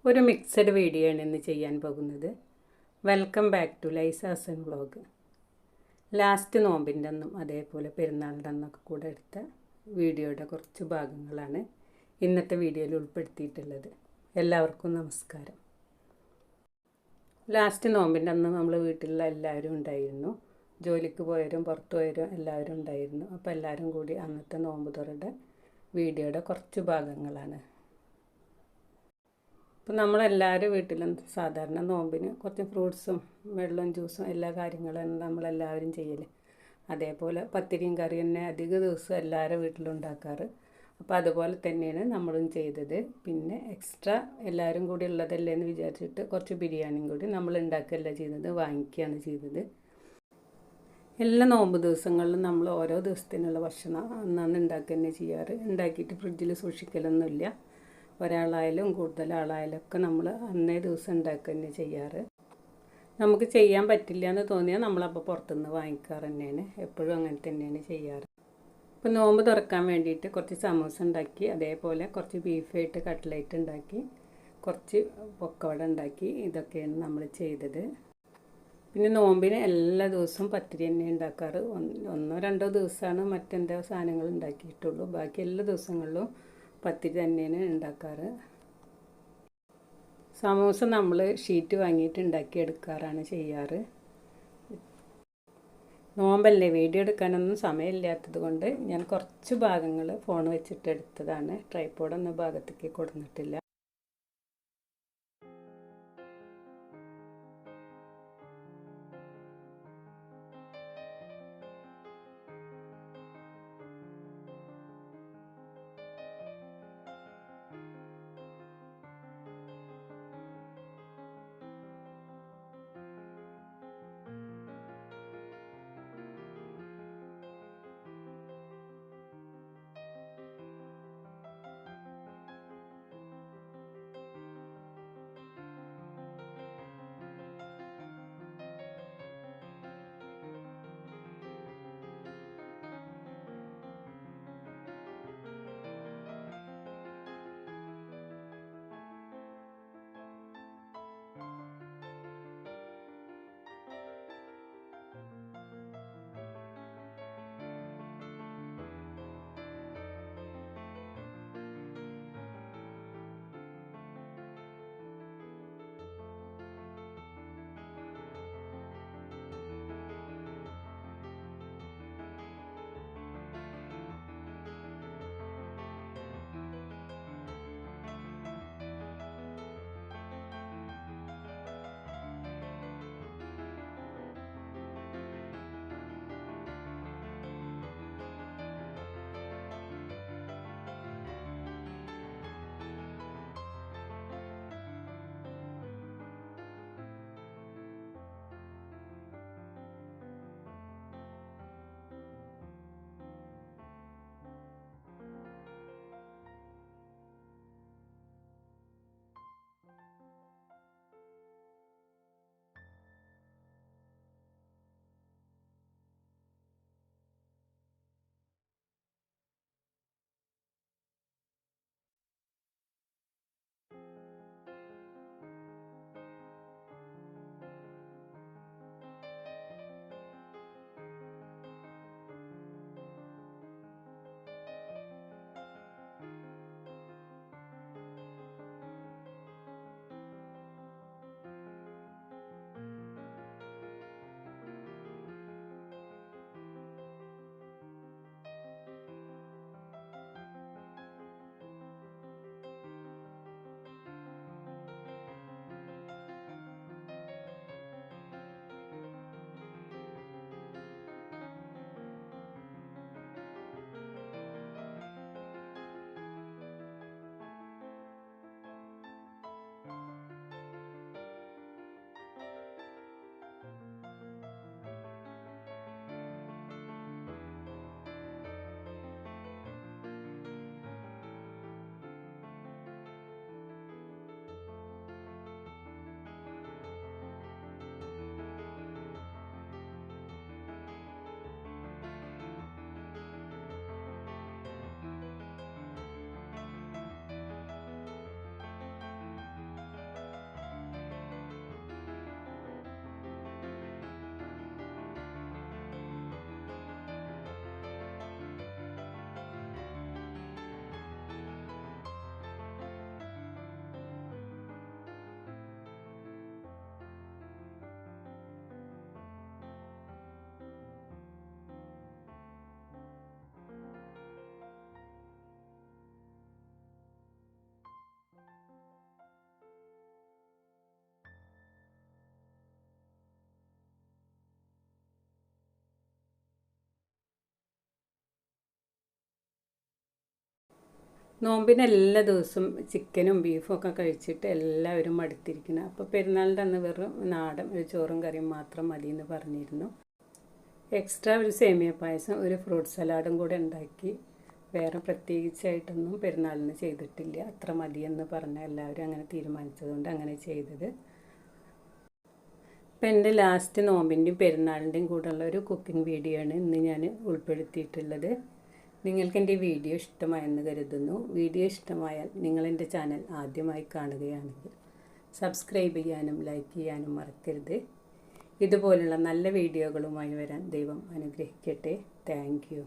ഒരു mixed video ആണ് ഇന്ന് ചെയ്യാൻ പോകുന്നത്. വെൽക്കം ബാക്ക് ടു ലൈസാസൻ വ്ളോഗ്. ലാസ്റ്റ് നോമ്പിൻ്റെ അന്നും അതേപോലെ പെരുന്നാളിൻ്റെ അന്നൊക്കെ കൂടെ എടുത്ത വീഡിയോയുടെ കുറച്ച് ഭാഗങ്ങളാണ് ഇന്നത്തെ വീഡിയോയിൽ ഉൾപ്പെടുത്തിയിട്ടുള്ളത്. എല്ലാവർക്കും നമസ്കാരം. ലാസ്റ്റ് നോമ്പിൻ്റെ അന്ന് നമ്മൾ വീട്ടിലുള്ള എല്ലാവരും ഉണ്ടായിരുന്നു. ജോലിക്ക് പോയവരും പുറത്തു പോയവരും എല്ലാവരും ഉണ്ടായിരുന്നു. അപ്പോൾ എല്ലാവരും കൂടി അന്നത്തെ നോമ്പ് തുറയുടെ വീഡിയോയുടെ കുറച്ച് ഭാഗങ്ങളാണ്. അപ്പോൾ നമ്മളെല്ലാവരും വീട്ടിലും സാധാരണ നോമ്പിന് കുറച്ച് ഫ്രൂട്ട്സും വെള്ളവും ജ്യൂസും എല്ലാ കാര്യങ്ങളും നമ്മളെല്ലാവരും ചെയ്യൽ. അതേപോലെ പത്തിരിയും കറിയും തന്നെ അധിക ദിവസം എല്ലാവരും വീട്ടിലുണ്ടാക്കാറ്. അപ്പോൾ അതുപോലെ തന്നെയാണ് നമ്മളും ചെയ്തത്. പിന്നെ എക്സ്ട്രാ എല്ലാവരും കൂടി ഉള്ളതല്ലേ എന്ന് വിചാരിച്ചിട്ട് കുറച്ച് ബിരിയാണിയും കൂടി നമ്മൾ ഉണ്ടാക്കുകയല്ല ചെയ്തത്, വാങ്ങിക്കുകയാണ് ചെയ്തത്. എല്ലാ നോമ്പ് ദിവസങ്ങളിലും നമ്മൾ ഓരോ ദിവസത്തിനുള്ള ഭക്ഷണം അന്നന്ന് ഉണ്ടാക്കുക തന്നെ ചെയ്യാറ്. ഉണ്ടാക്കിയിട്ട് ഫ്രിഡ്ജിൽ സൂക്ഷിക്കലൊന്നുമില്ല. ഒരാളായാലും കൂടുതൽ ആളായാലും ഒക്കെ നമ്മൾ അന്നേ ദിവസം ഉണ്ടാക്കുക തന്നെ ചെയ്യാറ്. നമുക്ക് ചെയ്യാൻ പറ്റില്ല എന്ന് തോന്നിയാൽ നമ്മളപ്പോൾ പുറത്തുനിന്ന് വാങ്ങിക്കാറ് തന്നെയാണ്. എപ്പോഴും അങ്ങനെ തന്നെയാണ് ചെയ്യാറ്. ഇപ്പോൾ നോമ്പ് തുറക്കാൻ വേണ്ടിയിട്ട് കുറച്ച് സമൂസ ഉണ്ടാക്കി, അതേപോലെ കുറച്ച് ബീഫായിട്ട് കട്ട്ലേറ്റ് ഉണ്ടാക്കി, കുറച്ച് പൊക്കവട ഉണ്ടാക്കി. ഇതൊക്കെയാണ് നമ്മൾ ചെയ്തത്. പിന്നെ നോമ്പിന് എല്ലാ ദിവസവും പത്തിരി തന്നെ ഉണ്ടാക്കാറ്. ഒന്നോ രണ്ടോ ദിവസമാണ് മറ്റെന്തോ സാധനങ്ങൾ ഉണ്ടാക്കിയിട്ടുള്ളൂ. ബാക്കി എല്ലാ ദിവസങ്ങളിലും പത്തിരി തന്നെയാണ് ഉണ്ടാക്കാറ്. സമൂസ നമ്മൾ ഷീറ്റ് വാങ്ങിയിട്ട് ഉണ്ടാക്കിയെടുക്കാറാണ് ചെയ്യാറ്. നോമ്പല്ലേ, വീഡിയോ എടുക്കാനൊന്നും സമയമില്ലാത്തത് കൊണ്ട് ഞാൻ കുറച്ച് ഭാഗങ്ങൾ ഫോൺ വെച്ചിട്ട് എടുത്തതാണ്. ട്രൈപ്പോഡൊന്നും ഭാഗത്തേക്ക് കൊടുത്തിട്ടില്ല. നോമ്പിന് എല്ലാ ദിവസവും ചിക്കനും ബീഫും ഒക്കെ കഴിച്ചിട്ട് എല്ലാവരും മടുത്തിരിക്കണം. അപ്പോൾ പെരുന്നാളിൻ്റെ അന്ന് വെറും നാടൻ ഒരു ചോറും കറിയും മാത്രം മതി എന്ന് പറഞ്ഞിരുന്നു. എക്സ്ട്രാ ഒരു സേമിയ പായസം, ഒരു ഫ്രൂട്ട് സലാഡും കൂടെ ഉണ്ടാക്കി. വേറെ പ്രത്യേകിച്ചായിട്ടൊന്നും പെരുന്നാളിന് ചെയ്തിട്ടില്ല. അത്ര മതിയെന്ന് പറഞ്ഞ എല്ലാവരും അങ്ങനെ തീരുമാനിച്ചതുകൊണ്ട് അങ്ങനെ ചെയ്തത്. ഇപ്പം എൻ്റെ ലാസ്റ്റ് നോമ്പിൻ്റെയും പെരുന്നാളിൻ്റെയും കൂടെയുള്ള ഒരു കുക്കിംഗ് വീഡിയോ ആണ് ഇന്ന് ഞാൻ ഉൾപ്പെടുത്തിയിട്ടുള്ളത്. നിങ്ങൾക്ക് എൻ്റെ വീഡിയോ ഇഷ്ടമായെന്ന് കരുതുന്നു. വീഡിയോ ഇഷ്ടമായാൽ നിങ്ങളെൻ്റെ ചാനൽ ആദ്യമായി കാണുകയാണെങ്കിൽ സബ്സ്ക്രൈബ് ചെയ്യാനും ലൈക്ക് ചെയ്യാനും മറക്കരുത്. ഇതുപോലുള്ള നല്ല വീഡിയോകളുമായി വരാൻ ദൈവം അനുഗ്രഹിക്കട്ടെ. Thank you.